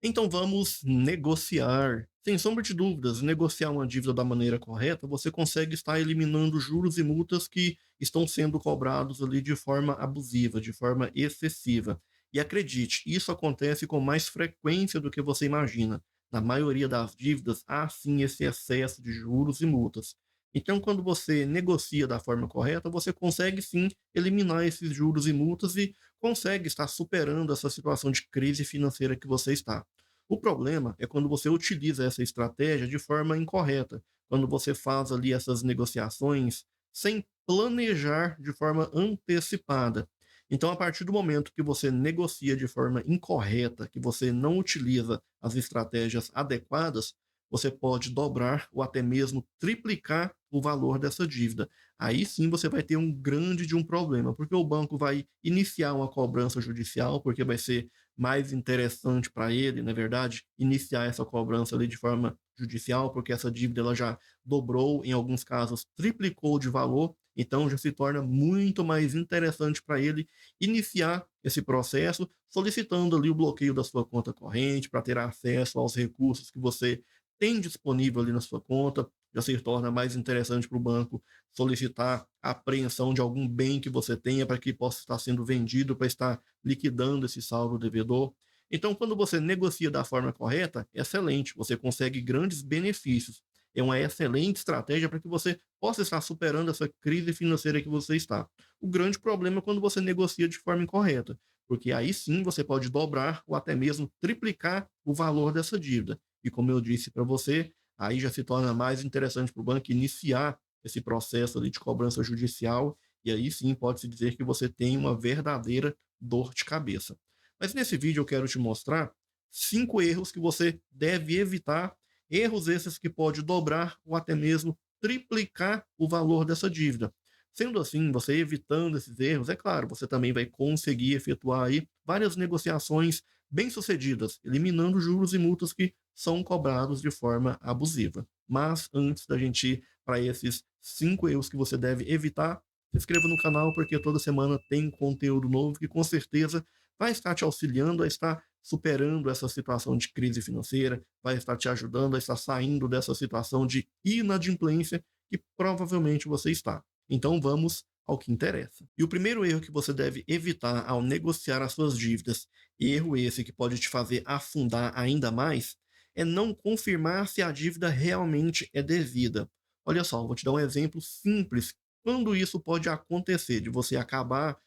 Então vamos negociar. Sem sombra de dúvidas, negociar uma dívida da maneira correta, você consegue estar eliminando juros e multas que estão sendo cobrados ali de forma abusiva, de forma excessiva. E acredite, isso acontece com mais frequência do que você imagina. Na maioria das dívidas, há sim esse excesso de juros e multas. Então, quando você negocia da forma correta, você consegue sim eliminar esses juros e multas e consegue estar superando essa situação de crise financeira que você está. O problema é quando você utiliza essa estratégia de forma incorreta, quando você faz ali essas negociações sem planejar de forma antecipada. Então, a partir do momento que você negocia de forma incorreta, que você não utiliza as estratégias adequadas, você pode dobrar ou até mesmo triplicar o valor dessa dívida. Aí sim você vai ter um grande de um problema, porque o banco vai iniciar uma cobrança judicial, porque vai ser mais interessante para ele, na verdade, iniciar essa cobrança ali de forma judicial, porque essa dívida ela já dobrou, em alguns casos triplicou de valor, então já se torna muito mais interessante para ele iniciar esse processo, solicitando ali o bloqueio da sua conta corrente para ter acesso aos recursos que você tem disponível ali na sua conta, já se torna mais interessante para o banco solicitar a apreensão de algum bem que você tenha para que possa estar sendo vendido, para estar liquidando esse saldo devedor. Então, quando você negocia da forma correta, é excelente, você consegue grandes benefícios. É uma excelente estratégia para que você possa estar superando essa crise financeira que você está. O grande problema é quando você negocia de forma incorreta, porque aí sim você pode dobrar ou até mesmo triplicar o valor dessa dívida. E como eu disse para você, aí já se torna mais interessante para o banco iniciar esse processo ali de cobrança judicial, e aí sim pode-se dizer que você tem uma verdadeira dor de cabeça. Mas nesse vídeo eu quero te mostrar 5 erros que você deve evitar, erros esses que pode dobrar ou até mesmo triplicar o valor dessa dívida. Sendo assim, você evitando esses erros, é claro, você também vai conseguir efetuar aí várias negociações bem-sucedidas, eliminando juros e multas que são cobrados de forma abusiva. Mas antes da gente ir para esses 5 erros que você deve evitar, se inscreva no canal porque toda semana tem conteúdo novo que com certeza vai estar te auxiliando a estar superando essa situação de crise financeira, vai estar te ajudando a estar saindo dessa situação de inadimplência que provavelmente você está. Então vamos ao que interessa. E o primeiro erro que você deve evitar ao negociar as suas dívidas, erro esse que pode te fazer afundar ainda mais, é não confirmar se a dívida realmente é devida. Olha só, vou te dar um exemplo simples. Quando isso pode acontecer, de você acabar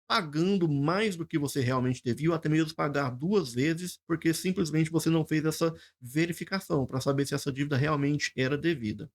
pagando mais do que você realmente devia, ou até mesmo pagar 2 vezes, porque simplesmente você não fez essa verificação para saber se essa dívida realmente era devida.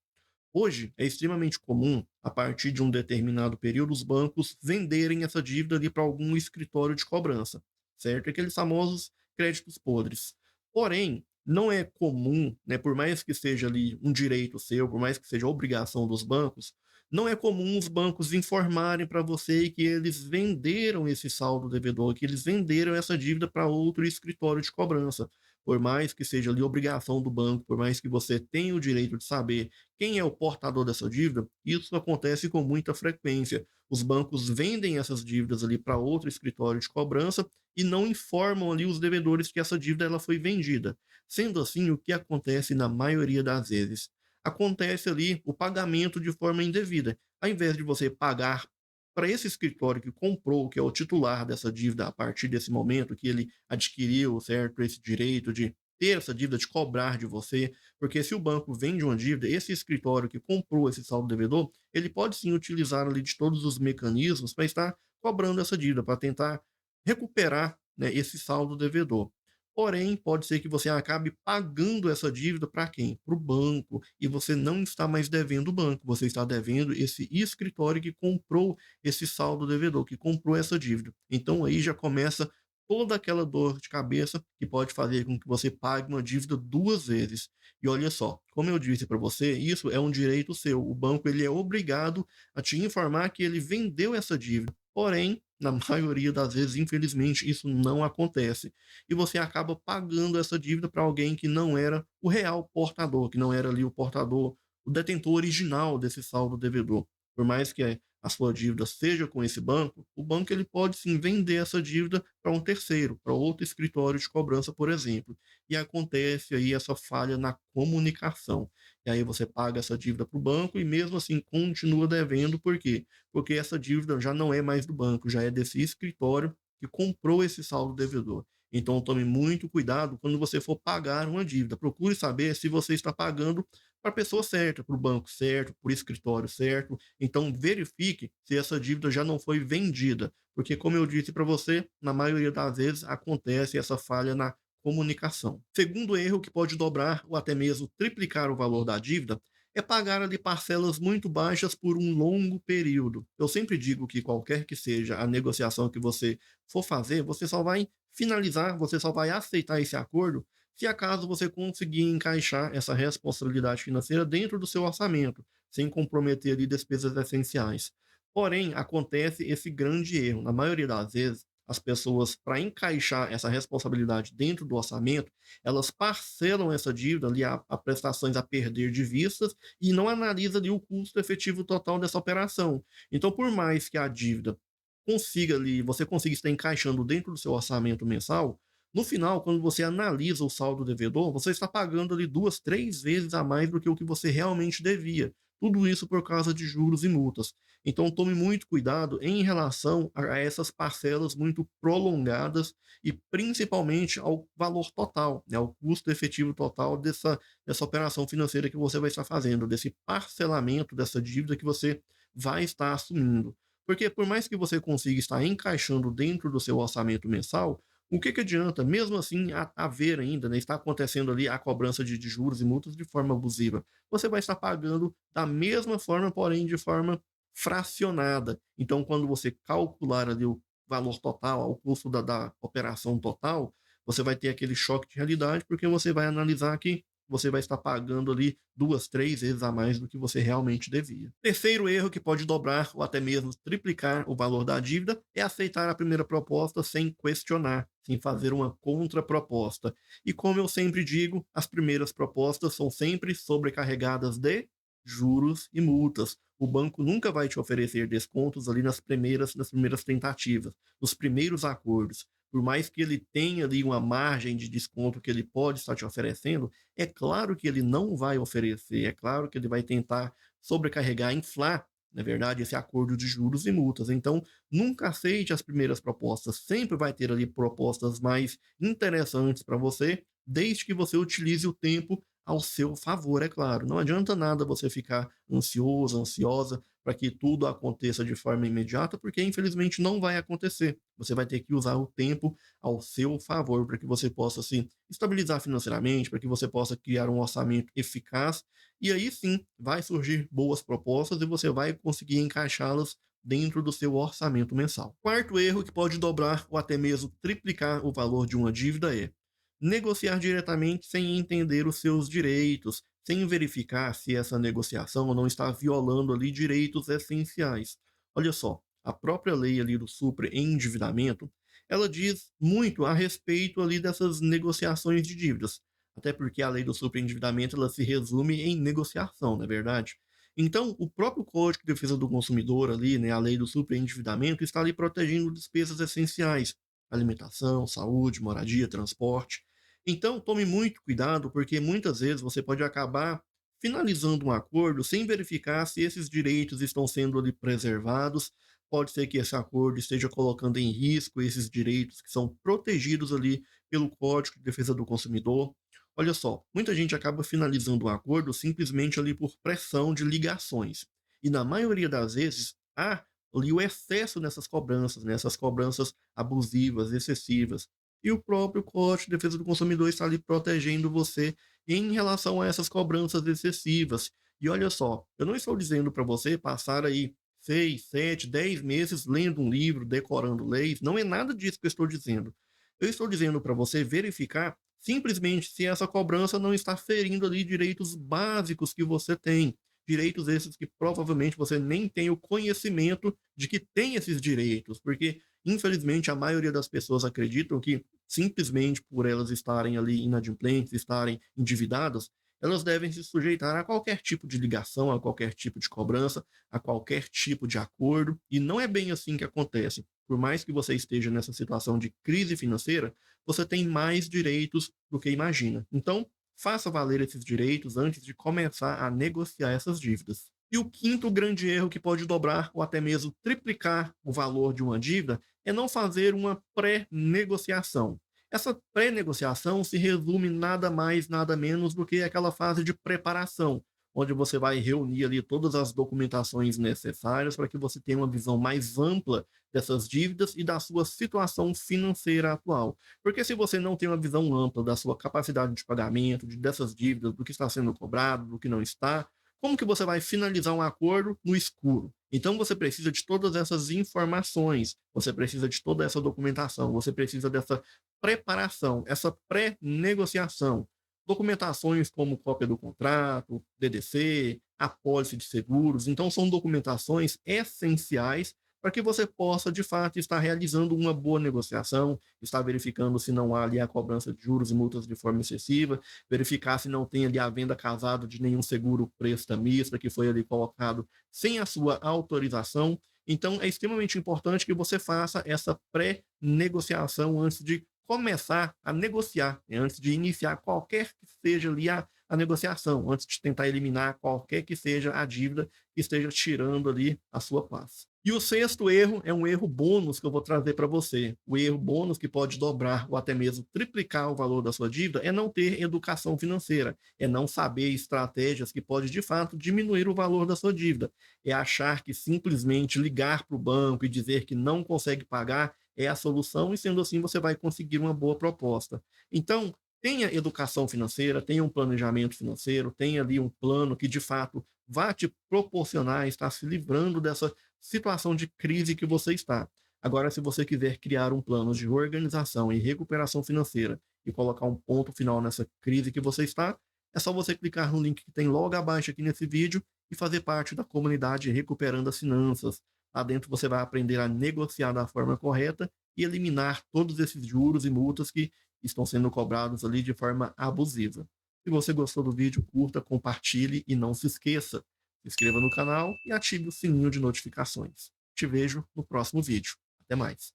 Hoje é extremamente comum, a partir de um determinado período, os bancos venderem essa dívida ali para algum escritório de cobrança, certo? Aqueles famosos créditos podres. Porém, não é comum, né, por mais que seja ali um direito seu, por mais que seja obrigação dos bancos, não é comum os bancos informarem para você que eles venderam esse saldo devedor, que eles venderam essa dívida para outro escritório de cobrança. Por mais que seja ali obrigação do banco, por mais que você tenha o direito de saber quem é o portador dessa dívida, isso acontece com muita frequência. Os bancos vendem essas dívidas ali para outro escritório de cobrança e não informam ali os devedores que essa dívida ela foi vendida. Sendo assim, o que acontece na maioria das vezes? Acontece ali o pagamento de forma indevida. Ao invés de você pagar para esse escritório que comprou, que é o titular dessa dívida a partir desse momento que ele adquiriu, certo, esse direito de ter essa dívida, de cobrar de você, porque se o banco vende uma dívida, esse escritório que comprou esse saldo devedor, ele pode sim utilizar ali de todos os mecanismos para estar cobrando essa dívida, para tentar recuperar, né, esse saldo devedor. Porém, pode ser que você acabe pagando essa dívida para quem? Para o banco, e você não está mais devendo o banco, você está devendo esse escritório que comprou esse saldo devedor, que comprou essa dívida. Então aí já começa toda aquela dor de cabeça que pode fazer com que você pague uma dívida 2 vezes. E olha só, como eu disse para você, isso é um direito seu. O banco ele é obrigado a te informar que ele vendeu essa dívida. Porém, na maioria das vezes, infelizmente, isso não acontece. E você acaba pagando essa dívida para alguém que não era o real portador, que não era ali o portador, o detentor original desse saldo devedor. Por mais que a sua dívida seja com esse banco, o banco ele pode sim vender essa dívida para um terceiro, para outro escritório de cobrança, por exemplo. E acontece aí essa falha na comunicação. E aí você paga essa dívida para o banco e mesmo assim continua devendo, por quê? Porque essa dívida já não é mais do banco, já é desse escritório que comprou esse saldo devedor. Então tome muito cuidado quando você for pagar uma dívida. Procure saber se você está pagando para a pessoa certa, para o banco certo, para o escritório certo. Então verifique se essa dívida já não foi vendida, porque como eu disse para você, na maioria das vezes acontece essa falha na comunicação. Segundo erro que pode dobrar ou até mesmo triplicar o valor da dívida é pagar ali parcelas muito baixas por um longo período. Eu sempre digo que qualquer que seja a negociação que você for fazer, você só vai finalizar, você só vai aceitar esse acordo se acaso você conseguir encaixar essa responsabilidade financeira dentro do seu orçamento, sem comprometer ali despesas essenciais. Porém, acontece esse grande erro. Na maioria das vezes, as pessoas, para encaixar essa responsabilidade dentro do orçamento, elas parcelam essa dívida ali a prestações a perder de vistas e não analisa ali o custo efetivo total dessa operação. Então, por mais que a dívida consiga ali, você consiga estar encaixando dentro do seu orçamento mensal, no final, quando você analisa o saldo devedor, você está pagando ali 2, 3 vezes a mais do que o que você realmente devia. Tudo isso por causa de juros e multas. Então tome muito cuidado em relação a essas parcelas muito prolongadas e principalmente ao valor total, né, ao custo efetivo total dessa operação financeira que você vai estar fazendo, desse parcelamento dessa dívida que você vai estar assumindo. Porque por mais que você consiga estar encaixando dentro do seu orçamento mensal, o que adianta, mesmo assim, haver ainda, né, está acontecendo ali a cobrança de juros e multas de forma abusiva. Você vai estar pagando da mesma forma, porém de forma fracionada. Então, quando você calcular ali o valor total, o custo da operação total, você vai ter aquele choque de realidade, porque você vai analisar que você vai estar pagando ali 2, 3 vezes a mais do que você realmente devia. Terceiro erro que pode dobrar ou até mesmo triplicar o valor da dívida é aceitar a primeira proposta sem questionar, sem fazer uma contraproposta. E como eu sempre digo, as primeiras propostas são sempre sobrecarregadas de juros e multas. O banco nunca vai te oferecer descontos ali nas primeiras tentativas, nos primeiros acordos. Por mais que ele tenha ali uma margem de desconto que ele pode estar te oferecendo, é claro que ele não vai oferecer, é claro que ele vai tentar sobrecarregar, inflar, na verdade, esse acordo de juros e multas. Então, nunca aceite as primeiras propostas, sempre vai ter ali propostas mais interessantes para você, desde que você utilize o tempo ao seu favor, é claro. Não adianta nada você ficar ansioso, ansiosa para que tudo aconteça de forma imediata, porque infelizmente não vai acontecer. Você vai ter que usar o tempo ao seu favor para que você possa se estabilizar financeiramente, para que você possa criar um orçamento eficaz e aí sim vai surgir boas propostas e você vai conseguir encaixá-las dentro do seu orçamento mensal. Quarto erro que pode dobrar ou até mesmo triplicar o valor de uma dívida é negociar diretamente sem entender os seus direitos, sem verificar se essa negociação não está violando ali direitos essenciais. Olha só, a própria lei ali do superendividamento, ela diz muito a respeito ali dessas negociações de dívidas. Até porque a lei do superendividamento ela se resume em negociação, não é verdade? Então, o próprio Código de Defesa do Consumidor ali, né, a lei do superendividamento, está ali protegendo despesas essenciais, alimentação, saúde, moradia, transporte. Então, tome muito cuidado, porque muitas vezes você pode acabar finalizando um acordo sem verificar se esses direitos estão sendo ali preservados. Pode ser que esse acordo esteja colocando em risco esses direitos que são protegidos ali pelo Código de Defesa do Consumidor. Olha só, muita gente acaba finalizando um acordo simplesmente ali por pressão de ligações. E na maioria das vezes há ali o excesso nessas cobranças, nessas cobranças abusivas, excessivas. E o próprio Código de Defesa do Consumidor está ali protegendo você em relação a essas cobranças excessivas. E olha só, eu não estou dizendo para você passar aí 6, 7, 10 meses lendo um livro, decorando leis, não é nada disso que eu estou dizendo. Eu estou dizendo para você verificar simplesmente se essa cobrança não está ferindo ali direitos básicos que você tem. Direitos esses que provavelmente você nem tem o conhecimento de que tem esses direitos, porque infelizmente a maioria das pessoas acreditam que simplesmente por elas estarem ali inadimplentes, estarem endividadas, elas devem se sujeitar a qualquer tipo de ligação, a qualquer tipo de cobrança, a qualquer tipo de acordo, e não é bem assim que acontece. Por mais que você esteja nessa situação de crise financeira, você tem mais direitos do que imagina. Então, faça valer esses direitos antes de começar a negociar essas dívidas. E o quinto grande erro que pode dobrar ou até mesmo triplicar o valor de uma dívida é não fazer uma pré-negociação. Essa pré-negociação se resume nada mais, nada menos do que aquela fase de preparação, onde você vai reunir ali todas as documentações necessárias para que você tenha uma visão mais ampla dessas dívidas e da sua situação financeira atual. Porque se você não tem uma visão ampla da sua capacidade de pagamento, dessas dívidas, do que está sendo cobrado, do que não está, como que você vai finalizar um acordo no escuro? Então você precisa de todas essas informações, você precisa de toda essa documentação, você precisa dessa preparação, essa pré-negociação. Documentações como cópia do contrato, DDC, apólice de seguros. Então, são documentações essenciais para que você possa, de fato, estar realizando uma boa negociação, estar verificando se não há ali a cobrança de juros e multas de forma excessiva, verificar se não tem ali a venda casada de nenhum seguro prestamista que foi ali colocado sem a sua autorização. Então, é extremamente importante que você faça essa pré-negociação antes de começar a negociar, né, antes de iniciar qualquer que seja ali a negociação, antes de tentar eliminar qualquer que seja a dívida que esteja tirando ali a sua paz. E o sexto erro é um erro bônus que eu vou trazer para você. O erro bônus que pode dobrar ou até mesmo triplicar o valor da sua dívida é não ter educação financeira, é não saber estratégias que pode de fato diminuir o valor da sua dívida, é achar que simplesmente ligar para o banco e dizer que não consegue pagar é a solução e sendo assim você vai conseguir uma boa proposta. Então, tenha educação financeira, tenha um planejamento financeiro, tenha ali um plano que de fato vá te proporcionar estar se livrando dessa situação de crise que você está. Agora, se você quiser criar um plano de organização e recuperação financeira e colocar um ponto final nessa crise que você está, é só você clicar no link que tem logo abaixo aqui nesse vídeo e fazer parte da comunidade Recuperando as Finanças. Lá dentro você vai aprender a negociar da forma correta e eliminar todos esses juros e multas que estão sendo cobrados ali de forma abusiva. Se você gostou do vídeo, curta, compartilhe e não se esqueça, se inscreva no canal e ative o sininho de notificações. Te vejo no próximo vídeo. Até mais.